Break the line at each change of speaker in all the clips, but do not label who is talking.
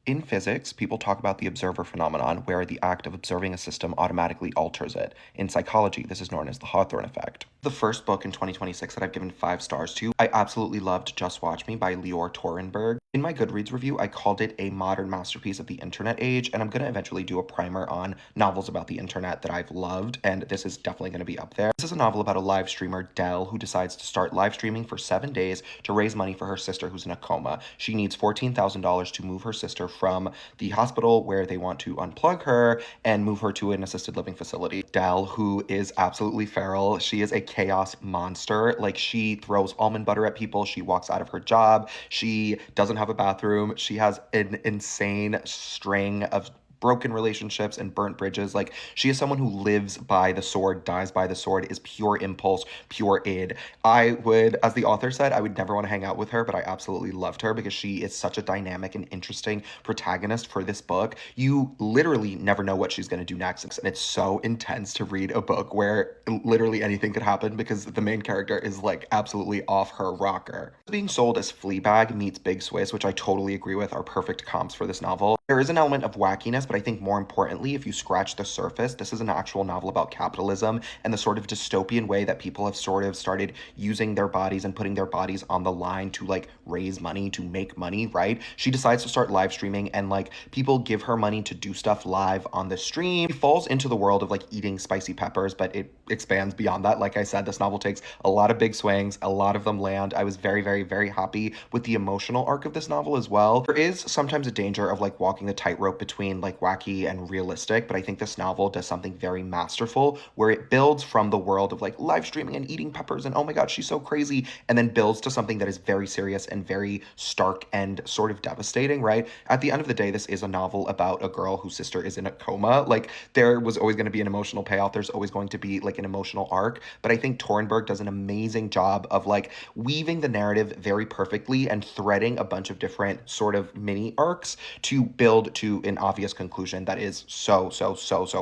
In physics, people talk about the observer phenomenon, where the act of observing a system automatically alters it. In psychology, this is known as the Hawthorne effect. The first book in 2026 that I've given 5 stars to, I absolutely loved Just Watch Me by Lior Torenberg. In my Goodreads review, I called it a modern masterpiece of the internet age, and I'm going to eventually do a primer on novels about the internet that I've loved, and this is definitely going to be up there. This is a novel about a live streamer, Dell, who decides to start live streaming for 7 days to raise money for her sister who's in a coma. She needs $14,000 to move her sister from the hospital where they want to unplug her and move her to an assisted living facility. Dell, who is absolutely feral, she is a chaos monster. Like, she throws almond butter at people, she walks out of her job, she doesn't have a bathroom, she has an insane string of broken relationships and burnt bridges. Like, she is someone who lives by the sword, dies by the sword, is pure impulse, pure id. I would, as the author said, I would never want to hang out with her, but I absolutely loved her because she is such a dynamic and interesting protagonist for this book. You literally never know what she's going to do next, and it's so intense to read a book where literally anything could happen because the main character is like absolutely off her rocker. Being sold as Fleabag meets Big Swiss, which I totally agree with, are perfect comps for this novel. There is an element of wackiness, but I think more importantly, if you scratch the surface, this is an actual novel about capitalism and the sort of dystopian way that people have sort of started using their bodies and putting their bodies on the line to like raise money, to make money, right? She decides to start live streaming, and like people give her money to do stuff live on the stream. She falls into the world of like eating spicy peppers, but it expands beyond that. Like I said, this novel takes a lot of big swings, a lot of them land. I was very, very, very happy with the emotional arc of this novel as well. There is sometimes a danger of like walking the tightrope between like wacky and realistic, but I think this novel does something very masterful where it builds from the world of like live streaming and eating peppers and oh my god, she's so crazy, and then builds to something that is very serious and very stark and sort of devastating, right? At the end of the day, this is a novel about a girl whose sister is in a coma. Like, there was always going to be an emotional payoff, there's always going to be like an emotional arc, but I think Torenberg does an amazing job of like weaving the narrative very perfectly and threading a bunch of different sort of mini arcs to build to an obvious conclusion that is so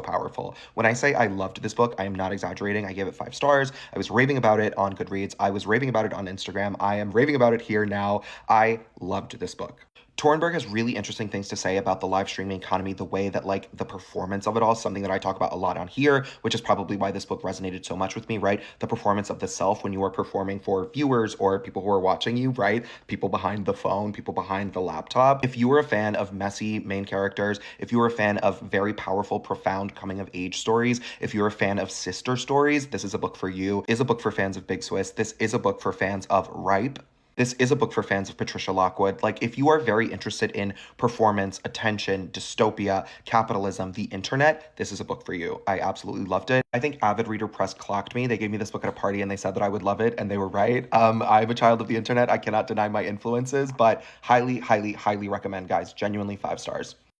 powerful. When I say I loved this book, I am not exaggerating. I gave it 5 stars. I was raving about it on Goodreads. I was raving about it on Instagram. I am raving about it here now. I loved this book. Torenberg has really interesting things to say about the live streaming economy, the way that like the performance of it all, something that I talk about a lot on here, which is probably why this book resonated so much with me, right? The performance of the self when you are performing for viewers or people who are watching you, right? People behind the phone, people behind the laptop. If you are a fan of messy main characters, if you are a fan of very powerful, profound coming of age stories, if you're a fan of sister stories, this is a book for you. Is a book for fans of Big Swiss. This is a book for fans of Ripe. This is a book for fans of Patricia Lockwood. Like, if you are very interested in performance, attention, dystopia, capitalism, the internet, this is a book for you. I absolutely loved it. I think Avid Reader Press clocked me. They gave me this book at a party and they said that I would love it, and they were right. I'm a child of the internet. I cannot deny my influences, but highly, highly, highly recommend, guys. Genuinely 5 stars.